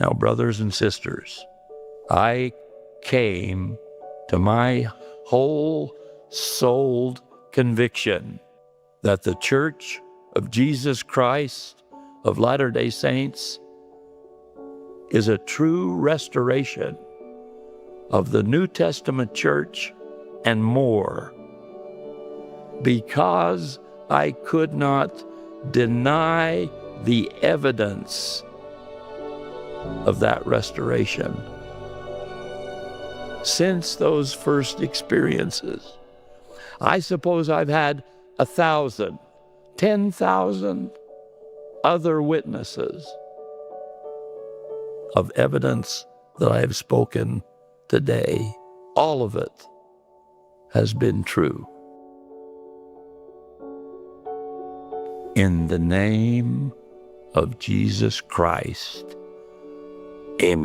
Now, brothers and sisters, I came to my whole-souled conviction that the Church of Jesus Christ of Latter-day Saints is a true restoration of the New Testament church and more, because I could not deny the evidence of that restoration. Since those first experiences, I suppose I've had 1,000, 10,000 other witnesses of evidence that I have spoken today. All of it has been true. In the name of Jesus Christ, amen.